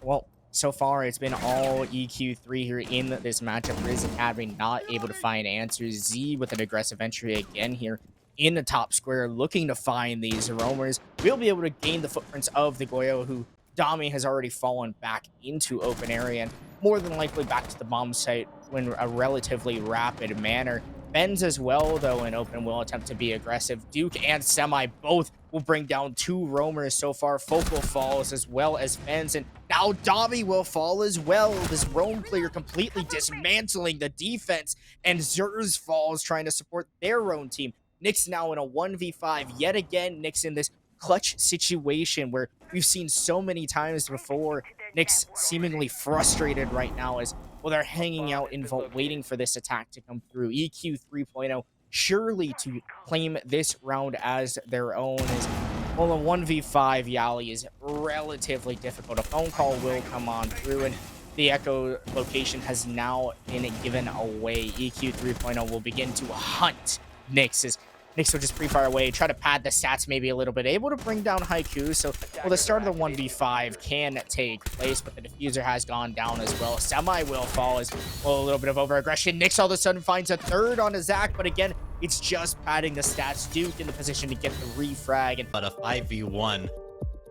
well, so far it's been all EQ3 here in this matchup. Rizz Academy not able to find answers. Z with an aggressive entry again here in the top square, looking to find these roamers. We'll be able to gain the footprints of the Goyo, who Dami has already fallen back into open area, and more than likely back to the bomb site in a relatively rapid manner. Benz as well, though, in open will attempt to be aggressive. Duke and Semi both will bring down 2 roamers so far. Focal falls as well as Benz, and Now Dobby will fall as well. This roam clear completely dismantling the defense, and Rizz falls trying to support their own team. Nick's now in a 1v5 yet again. Nick's in this clutch situation where we've seen so many times before. Nick's seemingly frustrated right now as well. They're hanging out in vault waiting for this attack to come through. EQ 3.0 surely to claim this round as their own, as well, a 1v5 Yali is relatively difficult. A phone call will come on through, and the Echo location has now been given away. EQ 3.0 will begin to hunt Nyx, as Nyx will just pre-fire away, try to pad the stats maybe a little bit, able to bring down Haiku. So, well, the start of the 1v5 can take place, but the diffuser has gone down as well. Semi will fall as well, a little bit of over-aggression. Nyx all of a sudden finds a third on a Zach, but again, it's just padding the stats. Duke in the position to get the refrag. And
but a 5v1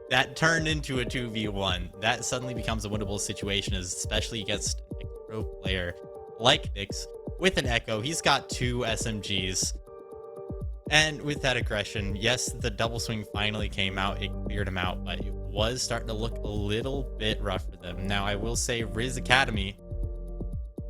that turned into a 2v1, that suddenly becomes a winnable situation, especially against a pro player like Nyx with an Echo. He's got 2 SMGs. And with that aggression, yes, the double swing finally came out. It cleared him out, but it was starting to look a little bit rough for them. Now, I will say, Rizz Academy,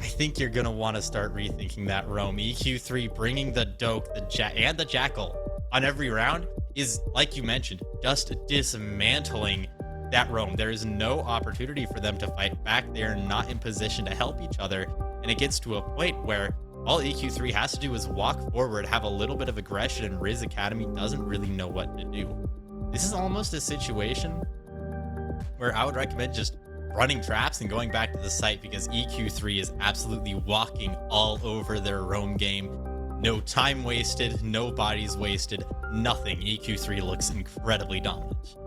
I think you're going to want to start rethinking that roam. EQ3 bringing the Doke and the Jackal on every round is, like you mentioned, just dismantling that roam. There is no opportunity for them to fight back. They are not in position to help each other. And it gets to a point where all EQ3 has to do is walk forward, have a little bit of aggression, and Rizz Academy doesn't really know what to do. This is almost a situation where I would recommend just running traps and going back to the site, because EQ3 is absolutely walking all over their roam game. No time wasted, no bodies wasted, nothing. EQ3 looks incredibly dominant.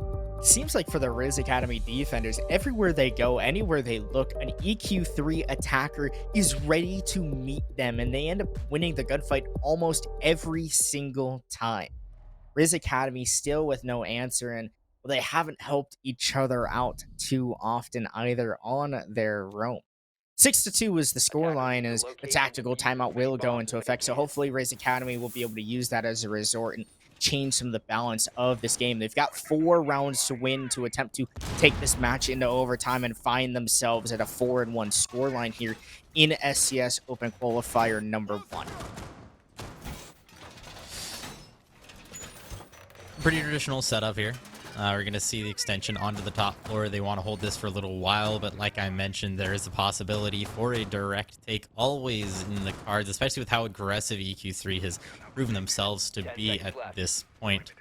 Seems like for the Rizz Academy defenders, everywhere they go, anywhere they look, an EQ3 attacker is ready to meet them, and they end up winning the gunfight almost every single time. Rizz Academy still with no answer, and well, they haven't helped each other out too often either on their roam. 6-2 is the scoreline, as the tactical timeout will go into effect, so hopefully Rizz Academy will be able to use that as a resort and change some of the balance of this game. They've got 4 rounds to win to attempt to take this match into overtime and find themselves at a 4-1 scoreline here in SCS Open Qualifier number 1.
Pretty traditional setup here. We're going to see the extension onto the top floor. They want to hold this for a little while, but like I mentioned, there is a possibility for a direct take always in the cards, especially with how aggressive EQ3 has proven themselves to be at this point.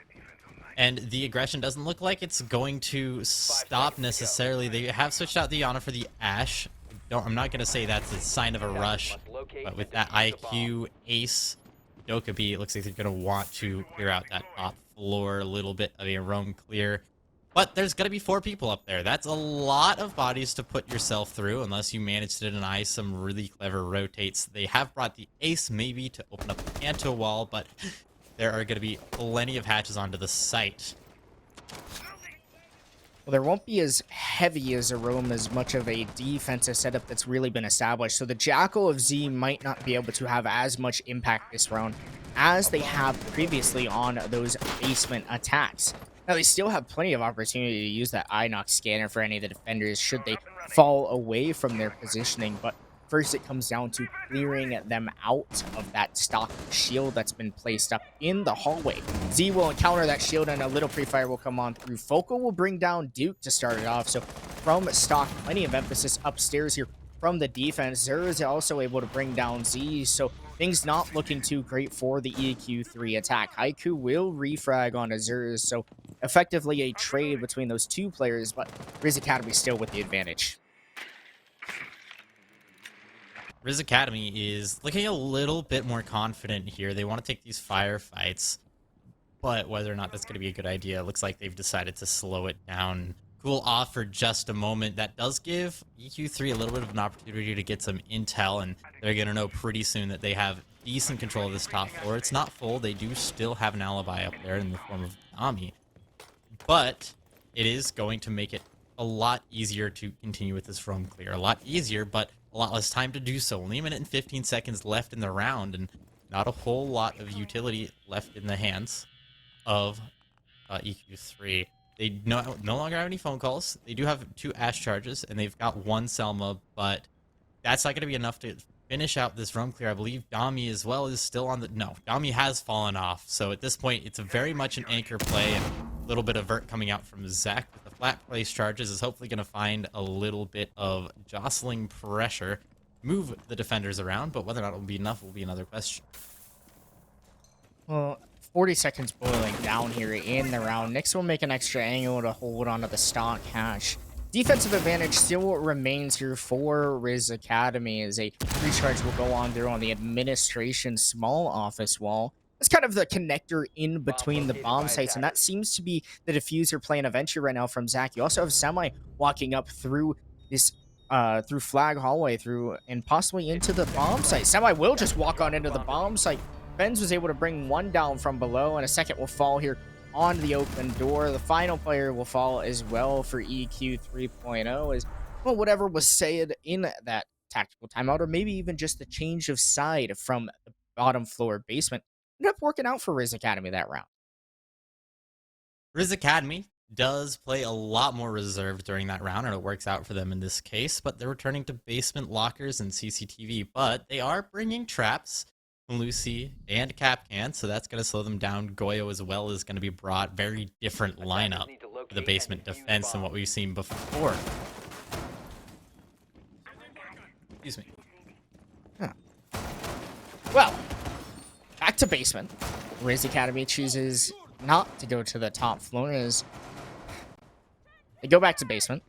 And the aggression doesn't look like it's going to stop necessarily. They have switched out the Yana for the Ashe. I'm not going to say that's a sign of a rush, but with that IQ ace, Dokkaebi, it looks like they're going to want to clear out that top floor, a little bit of a roam clear. But there's going to be 4 people up there. That's a lot of bodies to put yourself through unless you manage to deny some really clever rotates. They have brought the ace maybe to open up the Kanto wall, but there are going to be plenty of hatches onto the site.
Well, there won't be as heavy as a roam, as much of a defensive setup that's really been established. So the Jackal of Z might not be able to have as much impact this round as they have previously on those basement attacks. Now, they still have plenty of opportunity to use that Inox scanner for any of the defenders should they fall away from their positioning, but first it comes down to clearing them out of that stock shield that's been placed up in the hallway. Z will encounter that shield, and a little pre-fire will come on through. Focal will bring down Duke to start it off, so from stock, plenty of emphasis upstairs here from the defense. Rizz is also able to bring down Z, so things not looking too great for the EQ3 attack. Haiku will refrag onto Rizz, so effectively a trade between those 2 players, but Rizz Academy still with the advantage.
Rizz Academy is looking a little bit more confident here. They want to take these firefights, but whether or not that's going to be a good idea, it looks like they've decided to slow it down, cool off for just a moment. That does give EQ3 a little bit of an opportunity to get some intel, and they're going to know pretty soon that they have decent control of this top floor. It's not full. They do still have an alibi up there in the form of Nami, but it is going to make it a lot easier to continue with this roam clear. A lot easier, but a lot less time to do so. Only 1 minute and 15 seconds left in the round, and not a whole lot of utility left in the hands of EQ3. They no longer have any phone calls. They do have 2 Ash charges, and they've got 1 Selma, but that's not going to be enough to finish out this roam clear. I believe Dami as well is still on the... No, Dami has fallen off. So at this point, it's very much an anchor play, and a little bit of vert coming out from Zach with the flat place charges is hopefully going to find a little bit of jostling pressure, move the defenders around, but whether or not it will be enough will be another question.
Well, 40 seconds boiling down here in the round. Nyx will make an extra angle to hold onto the stock hash. Defensive advantage still remains here for Rizz Academy as a recharge will go on there on the administration small office wall. It's kind of the connector in between the bomb sites, and that seems to be the diffuser playing a venture right now from Zach. You also have Semi walking up through this through flag hallway through and possibly into the bomb site. Semi will just walk on into the bomb site. Benz was able to bring 1 down from below, and a second will fall here on the open door. The final player will fall as well for EQ 3.0 as well. Whatever was said in that tactical timeout, or maybe even just the change of side from the bottom floor basement, ended up working out for Rizz Academy that round.
Rizz Academy does play a lot more reserved during that round, and it works out for them in this case, but they're returning to basement lockers and CCTV, but they are bringing traps, Lucy, and Capcan, so that's going to slow them down. Goyo as well is going to be brought. Very different lineup for the basement defense than what we've seen before. Excuse me.
Huh. Well, back to basement. Rizz Academy chooses not to go to the top floor as they go back to basement.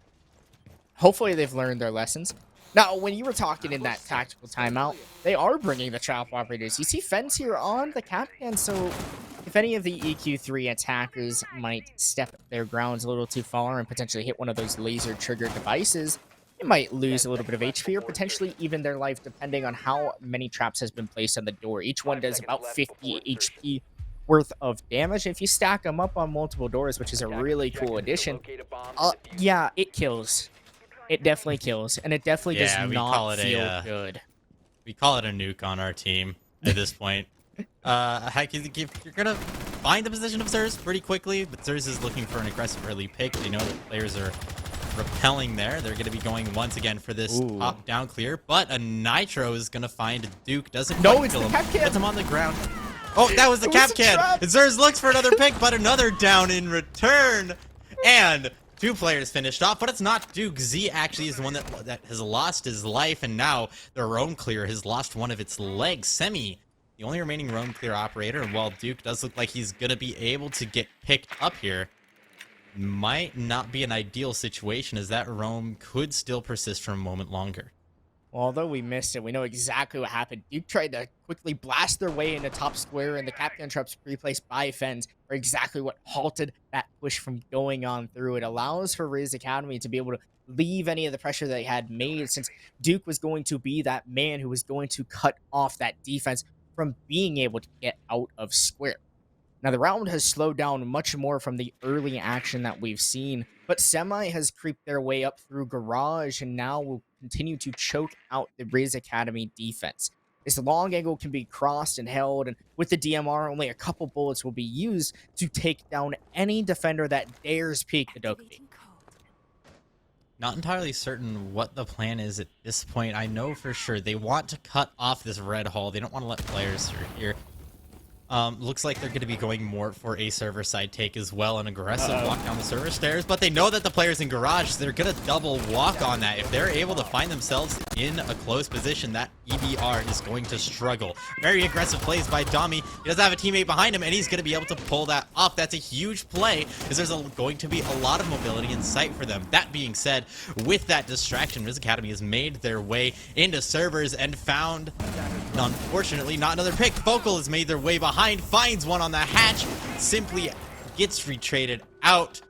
Hopefully they've learned their lessons. Now, when you were talking in that tactical timeout, they are bringing the trap operators. You see Fence here on the Capcan, so if any of the EQ3 attackers might step their grounds a little too far and potentially hit one of those laser-triggered devices, they might lose a little bit of HP or potentially even their life, depending on how many traps has been placed on the door. Each one does about 50 HP worth of damage. If you stack them up on multiple doors, which is a really cool addition, yeah, it kills. It definitely kills, and it definitely does not feel good.
We call it a nuke on our team at this point. Heck, you're going to find the position of Rizz pretty quickly, but Rizz is looking for an aggressive early pick. They know that players are repelling there. They're going to be going once again for this top down clear, but a Nitro is going to find Duke. Doesn't quite kill him. Gets him on the ground. Oh, that was the Capcan. Rizz looks for another pick, but another down in return. And 2 players finished off, but it's not Duke. Z actually is the one that has lost his life, and now the roam clear has lost one of its legs. Semi, the only remaining roam clear operator, and while Duke does look like he's going to be able to get picked up here, might not be an ideal situation, as that roam could still persist for a moment longer.
Well, although we missed it, we know exactly what happened. Duke tried to quickly blast their way into top square, and the Capcan traps replaced by Fens are exactly what halted that push from going on through. It allows for Rizz Academy to be able to leave any of the pressure they had made, since Duke was going to be that man who was going to cut off that defense from being able to get out of square. Now, the round has slowed down much more from the early action that we've seen, but Semi has creeped their way up through Garage and now will continue to choke out the Rizz Academy defense. This long angle can be crossed and held, and with the DMR, only a couple bullets will be used to take down any defender that dares peek the Dokkaebi.
Not entirely certain what the plan is at this point. I know for sure they want to cut off this red hall. They don't want to let players through here. Looks like they're going to be going more for a server side take as well, an aggressive walk down the server stairs, but they know that the players in Garage, they're going to double walk on that. If they're able to find themselves in a close position, that EBR is going to struggle. Very aggressive plays by Dami. He doesn't have a teammate behind him, and he's going to be able to pull that off. That's a huge play, because there's going to be a lot of mobility in sight for them. That being said, with that distraction, Rizz Academy has made their way into servers and found, unfortunately, not another pick. Focal has made their way behind, finds one on the hatch, simply gets retraded out,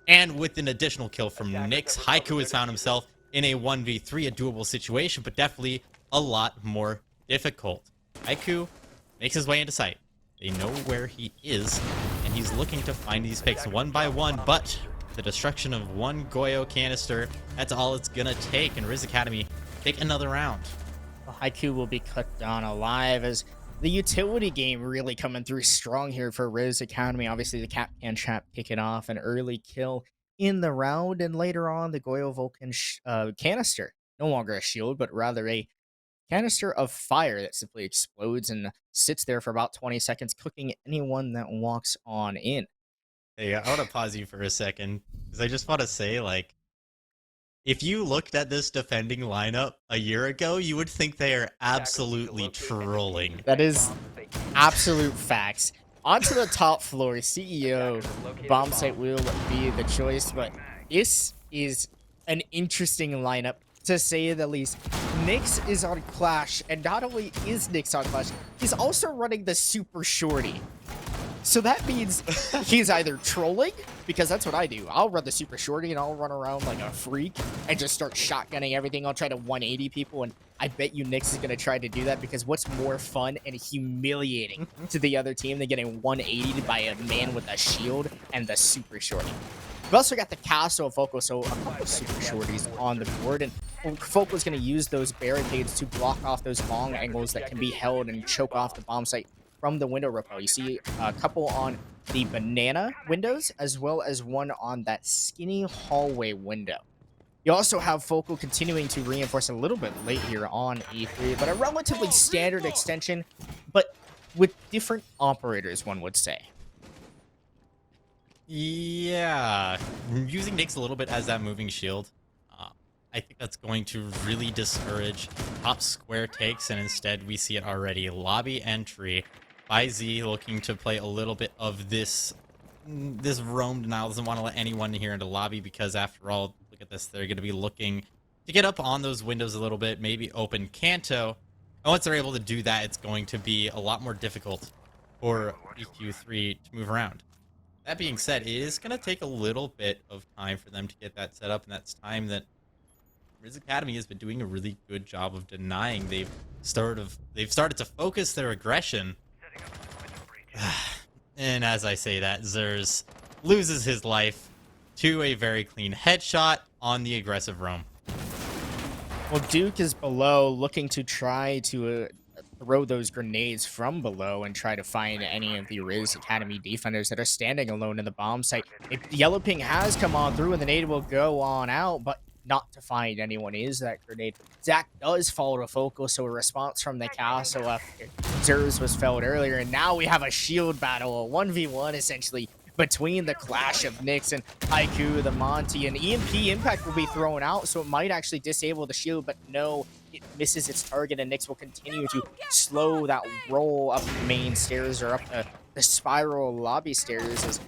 and with an additional kill from Nyx, Haiku has found himself in a 1v3, a doable situation, but definitely a lot more difficult. Haiku makes his way into sight. They know where he is, and he's looking to find these picks one by one, but the destruction of one Goyo canister, that's all it's gonna take, and Rizz Academy take another round.
Haiku will be cut down alive as The utility game really coming through strong here for Rizz Academy. Obviously, the Capcan trap kicking off an early kill in the round, and later on, the Goyo Vulcan canister. No longer a shield, but rather a canister of fire that simply explodes and sits there for about 20 seconds, cooking anyone that walks on in.
Hey, I want to pause you for a second because I just want to say, like, if you looked at this defending lineup a year ago, you would think they are absolutely trolling.
That is absolute facts. Onto the top floor, CEO bomb site will be the choice, but this is an interesting lineup to say the least. Nyx is on Clash, and not only is Nyx on Clash, he's also running the Super Shorty. So that means he's either trolling, because that's what I do. I'll run the Super Shorty and I'll run around like a freak and just start shotgunning everything. I'll try to 180 people, and I bet you Nyx is going to try to do that, because what's more fun and humiliating to the other team than getting 180'd by a man with a shield and the Super Shorty? We've also got the Castle of Foco, so a couple Super Shorties on the board, and Foco's going to use those barricades to block off those long angles that can be held and choke off the bomb site from the window rappel. You see a couple on the banana windows, as well as one on that skinny hallway window. You also have Foco continuing to reinforce a little bit late here on E3, but a relatively standard extension, but with different operators, one would say.
Yeah, using Nyx a little bit as that moving shield, I think that's going to really discourage top square takes, and instead we see it already. Lobby entry by Z, looking to play a little bit of this roam denial. Doesn't want to let anyone here into lobby, because after all, look at this, they're going to be looking to get up on those windows a little bit, maybe open Canto. And once they're able to do that, it's going to be a lot more difficult for EQ3 to move around. That being said, it is going to take a little bit of time for them to get that set up, and that's time that Rizz Academy has been doing a really good job of denying. They've started to focus their aggression. And as I say that, Rizz loses his life to a very clean headshot on the aggressive roam.
Well, Duke is below, looking to try to throw those grenades from below and try to find any of the Rizz Academy defenders that are standing alone in the bomb site. If Yellow Ping has come on through, and the nade will go on out, but not to find anyone is that grenade. Zach does fall to Focal, so a response from the castle after Rizz was felled earlier, and now we have a shield battle, a 1v1 essentially, between the clash of Nyx and Haiku, the Monty, and EMP impact will be thrown out, so it might actually disable the shield, but no, it misses its target, and Nyx will continue to slow that roll up the main stairs, or up the spiral lobby stairs.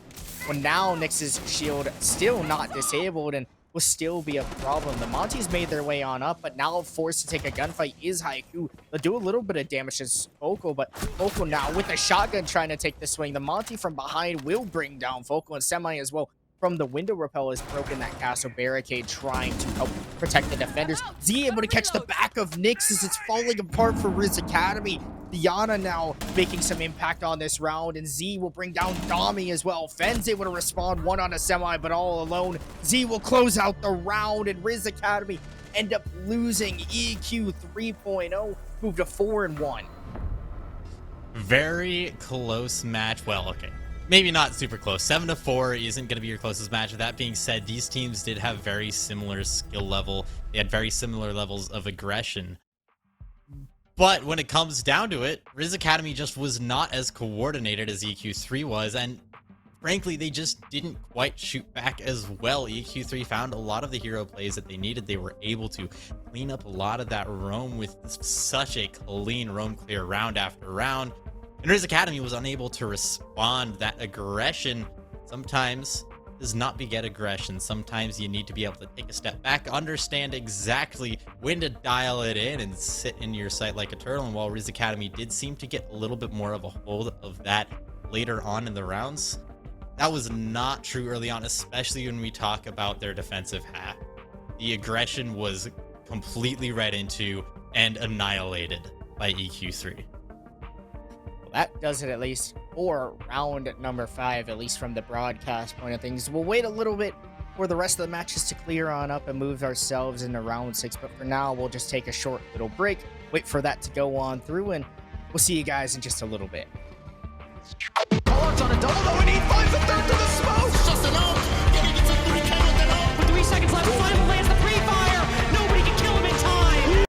Well, now Nyx's shield still not disabled, and will still be a problem. The Monty's made their way on up, but now forced to take a gunfight is Haiku. They'll do a little bit of damage to Focal, but Focal now with a shotgun trying to take the swing. The Monty from behind will bring down Focal, and Semi as well from the window rappel has broken that castle barricade, trying to help protect the defenders. Z able to catch the back of Nyx as it's falling apart for Rizz Academy. Diana now making some impact on this round, and Z will bring down Dami as well. Fenn's able to respond one on a Semi, but all alone. Z will close out the round, and Rizz Academy end up losing. EQ 3.0, move to 4-1.
Very close match. Well, okay, maybe not super close. 7-4 isn't going to be your closest match. That being said, these teams did have very similar skill level. They had very similar levels of aggression. But when it comes down to it, Rizz Academy just was not as coordinated as EQ3 was, and frankly, they just didn't quite shoot back as well. EQ3 found a lot of the hero plays that they needed. They were able to clean up a lot of that roam with such a clean roam clear round after round. And Rizz Academy was unable to respond. That aggression sometimes does not beget aggression. Sometimes you need to be able to take a step back, understand exactly when to dial it in, and sit in your sight like a turtle. And while Rizz Academy did seem to get a little bit more of a hold of that later on in the rounds, that was not true early on, especially when we talk about their defensive half. The aggression was completely read into and annihilated by EQ3.
That does it, at least for round number 5, at least from the broadcast point of things. We'll wait a little bit for the rest of the matches to clear on up and move ourselves into round 6, but for now we'll just take a short little break, wait for that to go on through, and We'll see you guys in just a little bit.
Call-out's on a double though, and he